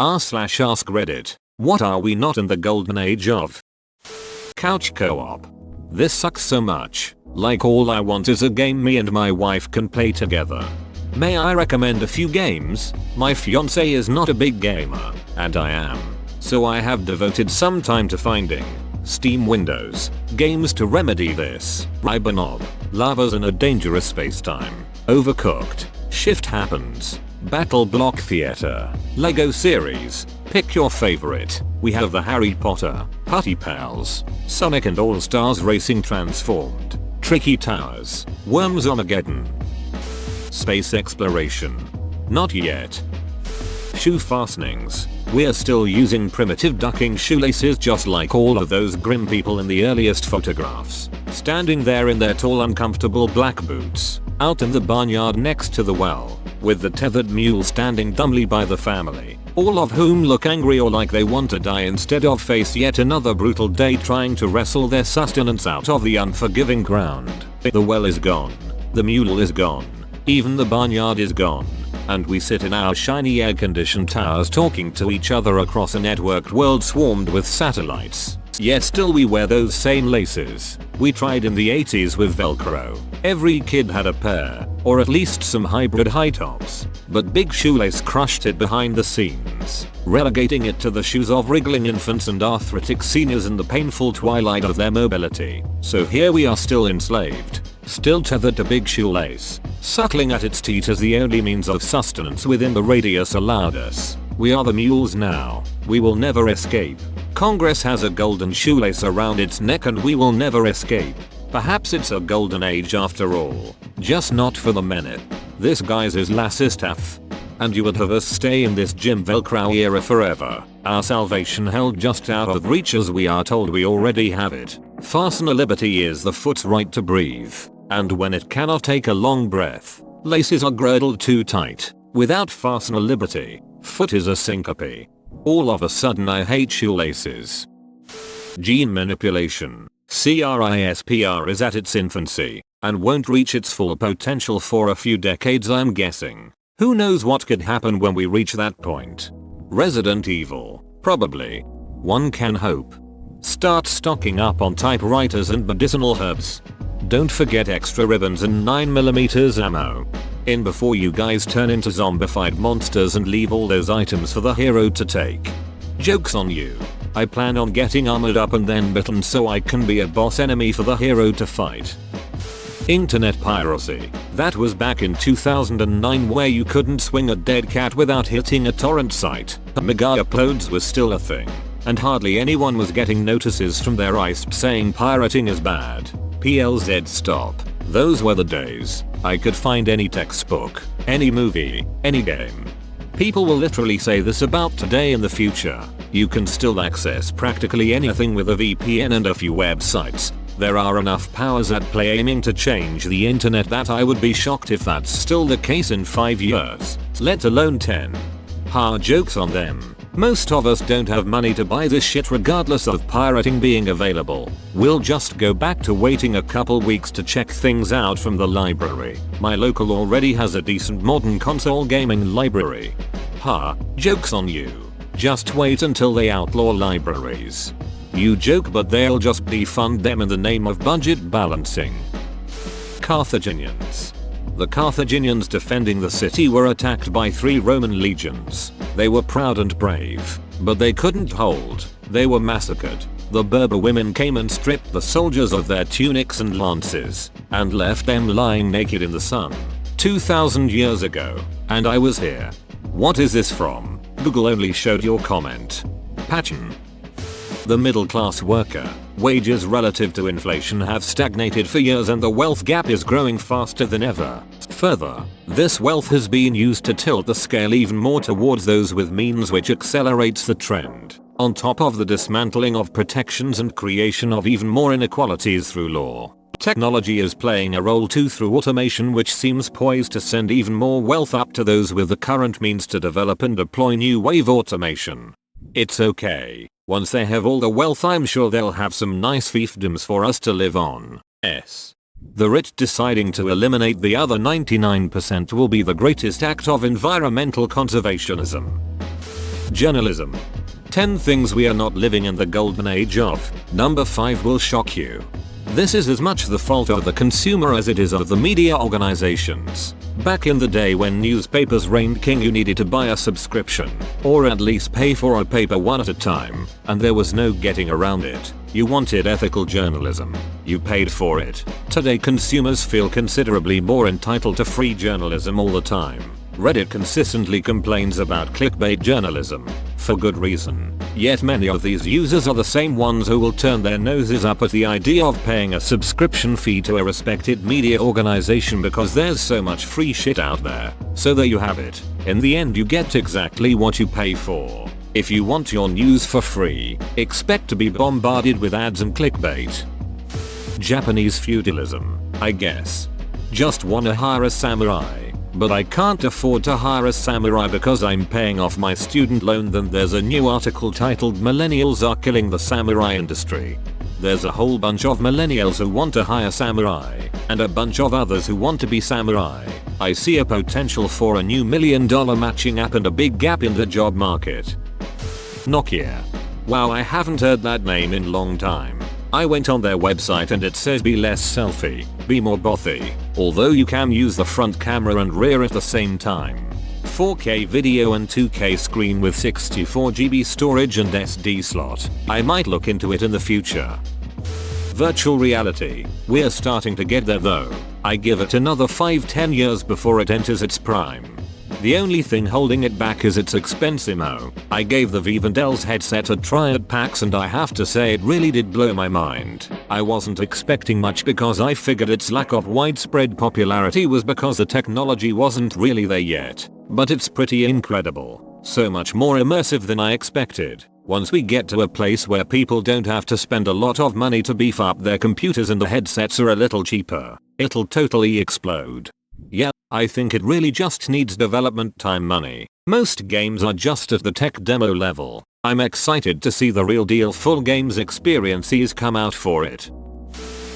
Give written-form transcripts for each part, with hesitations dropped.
r/ask Reddit. What are we not in the golden age of? Couch co-op. This sucks so much. Like all I want is a game me and my wife can play together. May I recommend a few games? My fiance is not a big gamer, and I am. So I have devoted some time to finding Steam Windows games to remedy this. Ribanob, Lava's in a dangerous space-time, Overcooked, Shift Happens, Battle Block Theater, Lego Series. Pick your favorite. We have the Harry Potter, Putty Pals, Sonic and All-Stars Racing Transformed, Tricky Towers, Worms Armageddon. Space exploration. Not yet. Shoe fastenings. We're still using primitive ducking shoelaces just like all of those grim people in the earliest photographs. Standing there in their tall uncomfortable black boots, out in the barnyard next to the well, with the tethered mule standing dumbly by the family, all of whom look angry or like they want to die instead of face yet another brutal day trying to wrestle their sustenance out of the unforgiving ground. The well is gone. The mule is gone. Even the barnyard is gone. And we sit in our shiny air-conditioned towers talking to each other across a networked world swarmed with satellites. Yet still we wear those same laces. We tried in the 80s with Velcro. Every kid had a pair, or at least some hybrid high tops. But Big Shoelace crushed it behind the scenes, relegating it to the shoes of wriggling infants and arthritic seniors in the painful twilight of their mobility. So here we are still enslaved, still tethered to Big Shoelace, suckling at its teat as the only means of sustenance within the radius allowed us. We are the mules now. We will never escape. Congress has a golden shoelace around its neck and we will never escape. Perhaps it's a golden age after all. Just not for the minute. This guys is lassistaf. And you would have us stay in this Jim Velcro era forever. Our salvation held just out of reach as we are told we already have it. Fastener liberty is the foot's right to breathe. And when it cannot take a long breath, laces are girdled too tight. Without fastener liberty, foot is a syncope. All of a sudden I hate shoelaces. Gene manipulation. CRISPR is at its infancy, and won't reach its full potential for a few decades I'm guessing. Who knows what could happen when we reach that point? Resident Evil, probably. One can hope. Start stocking up on typewriters and medicinal herbs. Don't forget extra ribbons and 9mm ammo. In before you guys turn into zombified monsters and leave all those items for the hero to take. Joke's on you. I plan on getting armored up and then bitten so I can be a boss enemy for the hero to fight. Internet piracy. That was back in 2009 where you couldn't swing a dead cat without hitting a torrent site. Mega uploads was still a thing. And hardly anyone was getting notices from their ISP saying pirating is bad. PLZ stop. Those were the days. I could find any textbook, any movie, any game. People will literally say this about today and the future. You can still access practically anything with a VPN and a few websites. There are enough powers at play aiming to change the internet that I would be shocked if that's still the case in 5 years, let alone 10. Ha, jokes on them. Most of us don't have money to buy this shit regardless of pirating being available. We'll just go back to waiting a couple weeks to check things out from the library. My local already has a decent modern console gaming library. Ha, joke's on you. Just wait until they outlaw libraries. You joke but they'll just defund them in the name of budget balancing. Carthaginians. The Carthaginians defending the city were attacked by 3 Roman legions. They were proud and brave, but they couldn't hold. They were massacred. The Berber women came and stripped the soldiers of their tunics and lances, and left them lying naked in the sun. 2000 years ago, and I was here. What is this from? Google only showed your comment. Patchen. The middle class worker. Wages relative to inflation have stagnated for years and the wealth gap is growing faster than ever. Further, this wealth has been used to tilt the scale even more towards those with means, which accelerates the trend. On top of the dismantling of protections and creation of even more inequalities through law. Technology is playing a role too through automation, which seems poised to send even more wealth up to those with the current means to develop and deploy new wave automation. It's okay. Once they have all the wealth, I'm sure they'll have some nice fiefdoms for us to live on. The rich deciding to eliminate the other 99% will be the greatest act of environmental conservationism. Journalism. 10 things we are not living in the golden age of. Number 5 will shock you. This is as much the fault of the consumer as it is of the media organizations. Back in the day when newspapers reigned king, you needed to buy a subscription, or at least pay for a paper one at a time, and there was no getting around it. You wanted ethical journalism. You paid for it. Today consumers feel considerably more entitled to free journalism all the time. Reddit consistently complains about clickbait journalism, for good reason. Yet many of these users are the same ones who will turn their noses up at the idea of paying a subscription fee to a respected media organization because there's so much free shit out there. So there you have it. In the end you get exactly what you pay for. If you want your news for free, expect to be bombarded with ads and clickbait. Japanese feudalism, I guess. Just wanna hire a samurai. But I can't afford to hire a samurai because I'm paying off my student loan. Then there's a new article titled "Millennials are killing the samurai industry." There's a whole bunch of millennials who want to hire samurai, and a bunch of others who want to be samurai. I see a potential for a new $1 million matching app and a big gap in the job market. Nokia. Wow, I haven't heard that name in long time. I went on their website and it says be less selfie, be more bothy, although you can use the front camera and rear at the same time. 4K video and 2K screen with 64GB storage and SD slot. I might look into it in the future. Virtual reality. We're starting to get there though. I give it another 5-10 years before it enters its prime. The only thing holding it back is its expensimo. I gave the Vivendel's headset a try at PAX and I have to say it really did blow my mind. I wasn't expecting much because I figured its lack of widespread popularity was because the technology wasn't really there yet. But it's pretty incredible. So much more immersive than I expected. Once we get to a place where people don't have to spend a lot of money to beef up their computers and the headsets are a little cheaper, it'll totally explode. Yeah, I think it really just needs development time money. Most games are just at the tech demo level. I'm excited to see the real deal full games experiences come out for it.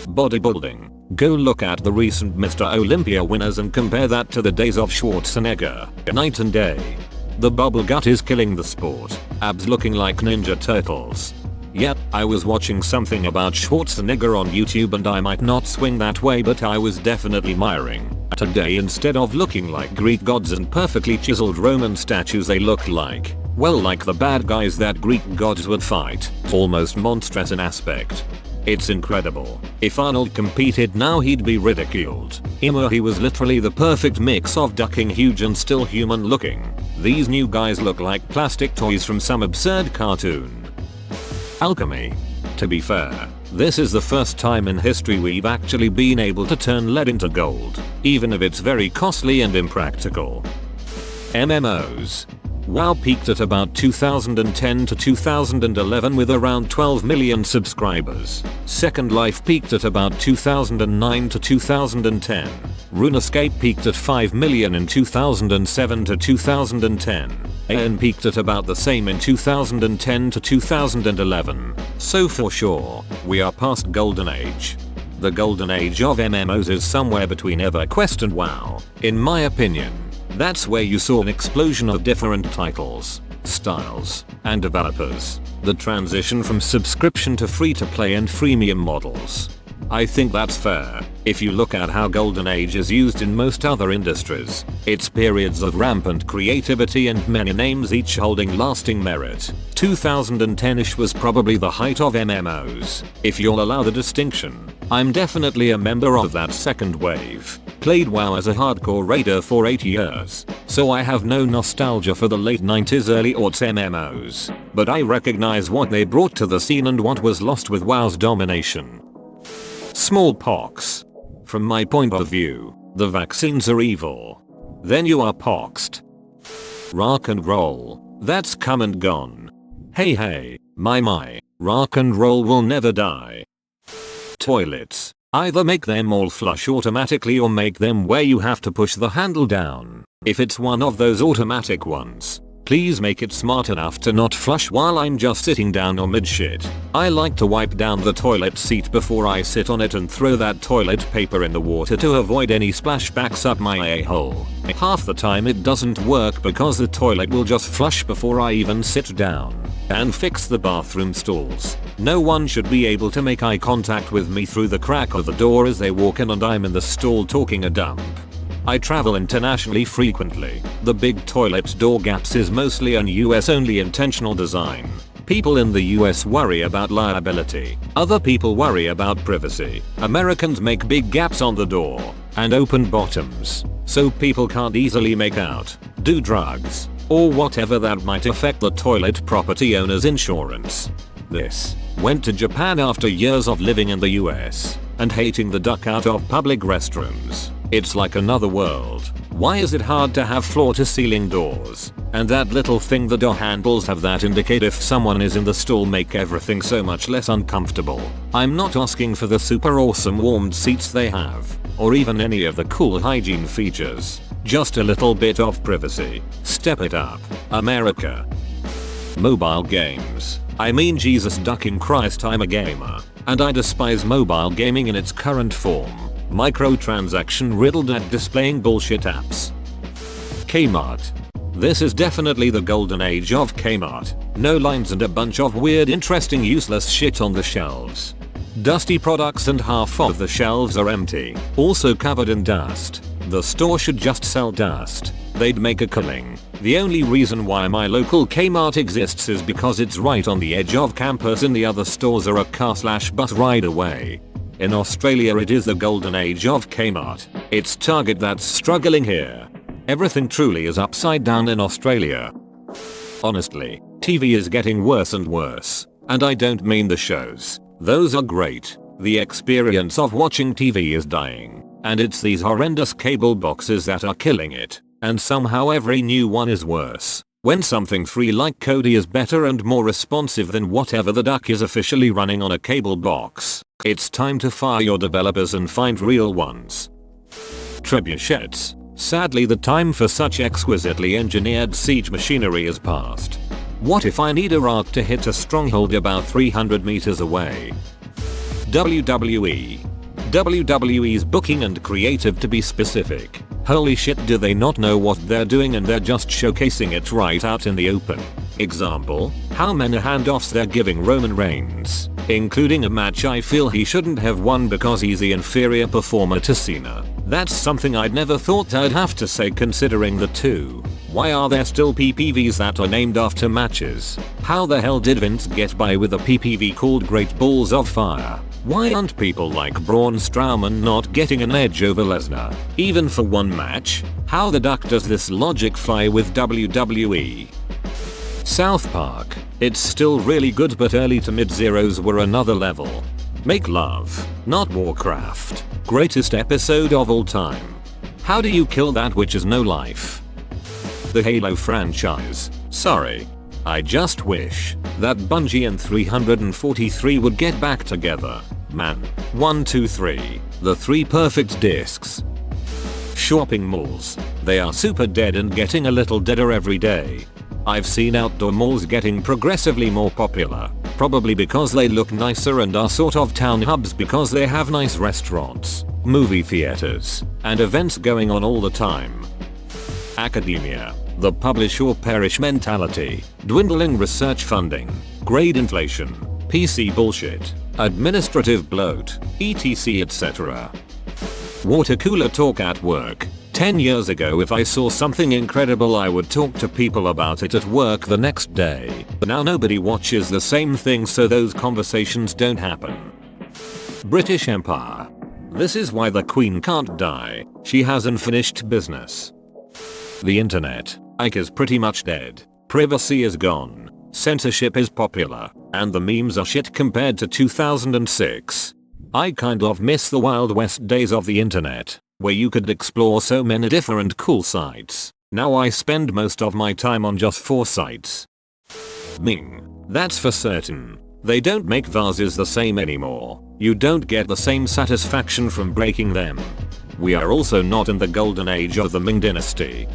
Bodybuilding. Go look at the recent Mr. Olympia winners and compare that to the days of Schwarzenegger. Night and day. The bubble gut is killing the sport. Abs looking like Ninja Turtles. Yep, I was watching something about Schwarzenegger on YouTube and I might not swing that way, but I was definitely admiring. Today instead of looking like Greek gods and perfectly chiseled Roman statues, they look like, well, like the bad guys that Greek gods would fight. Almost monstrous in aspect. It's incredible. If Arnold competed now he'd be ridiculed. He was literally the perfect mix of ducking huge and still human looking. These new guys look like plastic toys from some absurd cartoon. Alchemy. To be fair, this is the first time in history we've actually been able to turn lead into gold, even if it's very costly and impractical. MMOs. WoW peaked at about 2010 to 2011 with around 12 million subscribers. Second Life peaked at about 2009 to 2010. RuneScape peaked at 5 million in 2007 to 2010. AN peaked at about the same in 2010 to 2011. So for sure, we are past golden age. The golden age of MMOs is somewhere between EverQuest and WoW, in my opinion. That's where you saw an explosion of different titles, styles, and developers. The transition from subscription to free-to-play and freemium models. I think that's fair. If you look at how golden age is used in most other industries, it's periods of rampant creativity and many names each holding lasting merit. 2010ish was probably the height of MMOs, if you'll allow the distinction. I'm definitely a member of that second wave. Played WoW as a hardcore raider for 8 years, so I have no nostalgia for the late 90s early aughts MMOs, but I recognize what they brought to the scene and what was lost with WoW's domination. Smallpox. From my point of view, the vaccines are evil. Then you are poxed. Rock and roll. That's come and gone. Hey, my, rock and roll will never die. Toilets. Either make them all flush automatically or make them where you have to push the handle down. If it's one of those automatic ones, Please make it smart enough to not flush while I'm just sitting down or mid-shit. I like to wipe down the toilet seat before I sit on it and throw that toilet paper in the water to avoid any splashbacks up my a-hole. Half the time it doesn't work because the toilet will just flush before I even sit down. And fix the bathroom stalls. No one should be able to make eye contact with me through the crack of the door as they walk in and I'm in the stall talking a dump. I travel internationally frequently. The big toilet door gaps is mostly an US only intentional design. People in the US worry about liability. Other people worry about privacy. Americans make big gaps on the door and open bottoms so people can't easily make out, do drugs, or whatever that might affect the toilet property owner's insurance. This went to Japan after years of living in the US and hating the duck out of public restrooms. It's like another world. Why is it hard to have floor-to-ceiling doors? And that little thing the door handles have that indicate if someone is in the stall make everything so much less uncomfortable. I'm not asking for the super awesome warmed seats they have, or even any of the cool hygiene features. Just a little bit of privacy. Step it up, America. Mobile games. I mean Jesus ducking Christ, I'm a gamer, and I despise mobile gaming in its current form. Microtransaction riddled at displaying bullshit apps. Kmart. This is definitely the golden age of Kmart. No lines and a bunch of weird, interesting, useless shit on the shelves. Dusty products and half of the shelves are empty, also covered in dust. The store should just sell dust. They'd make a killing. The only reason why my local Kmart exists is because it's right on the edge of campus and the other stores are a car/bus ride away. In Australia it is the golden age of Kmart. It's Target that's struggling here. Everything truly is upside down in Australia. Honestly, TV is getting worse and worse. And I don't mean the shows. Those are great. The experience of watching TV is dying. And it's these horrendous cable boxes that are killing it. And somehow every new one is worse. When something free like Kodi is better and more responsive than whatever the duck is officially running on a cable box, it's time to fire your developers and find real ones. Trebuchets. Sadly the time for such exquisitely engineered siege machinery is past. What if I need a rock to hit a stronghold about 300 meters away? WWE. WWE's booking and creative to be specific. Holy shit, do they not know what they're doing and they're just showcasing it right out in the open. Example, how many handoffs they're giving Roman Reigns, including a match I feel he shouldn't have won because he's the inferior performer to Cena. That's something I'd never thought I'd have to say considering the two. Why are there still PPVs that are named after matches? How the hell did Vince get by with a PPV called Great Balls of Fire? Why aren't people like Braun Strowman not getting an edge over Lesnar, even for one match? How the duck does this logic fly with WWE? South Park. It's still really good but early to mid-zeros were another level. Make love, not Warcraft. Greatest episode of all time. How do you kill that which is no life? The Halo franchise. Sorry. I just wish that Bungie and 343 would get back together. Man. 1, 2, 3. The 3 perfect discs. Shopping malls. They are super dead and getting a little deader every day. I've seen outdoor malls getting progressively more popular, probably because they look nicer and are sort of town hubs because they have nice restaurants, movie theaters, and events going on all the time. Academia. The publish or perish mentality, dwindling research funding, grade inflation, PC bullshit, administrative bloat, etc etc. Water cooler talk at work. 10 years ago if I saw something incredible I would talk to people about it at work the next day. But now nobody watches the same thing so those conversations don't happen. British Empire. This is why the Queen can't die. She has unfinished business. The internet. Ike is pretty much dead. Privacy is gone. Censorship is popular. And the memes are shit compared to 2006. I kind of miss the Wild West days of the internet, where you could explore so many different cool sites. Now I spend most of my time on just 4 sites. Ming. That's for certain. They don't make vases the same anymore. You don't get the same satisfaction from breaking them. We are also not in the golden age of the Ming dynasty.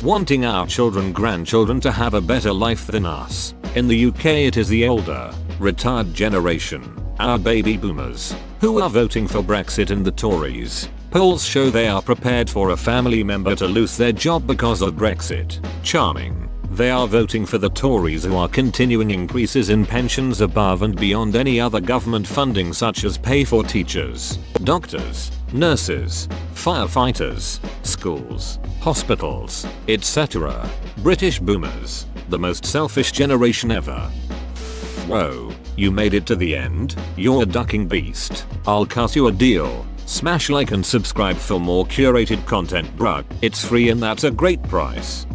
Wanting our grandchildren to have a better life than us. In the UK it is the older, retired generation, our baby boomers, who are voting for Brexit and the Tories. Polls show they are prepared for a family member to lose their job because of Brexit. Charming. They are voting for the Tories who are continuing increases in pensions above and beyond any other government funding, such as pay for teachers, doctors, nurses, firefighters, schools, hospitals, etc. British boomers, the most selfish generation ever. Whoa, you made it to the end? You're a ducking beast. I'll cut you a deal. Smash like and subscribe for more curated content, bruh. It's free and that's a great price.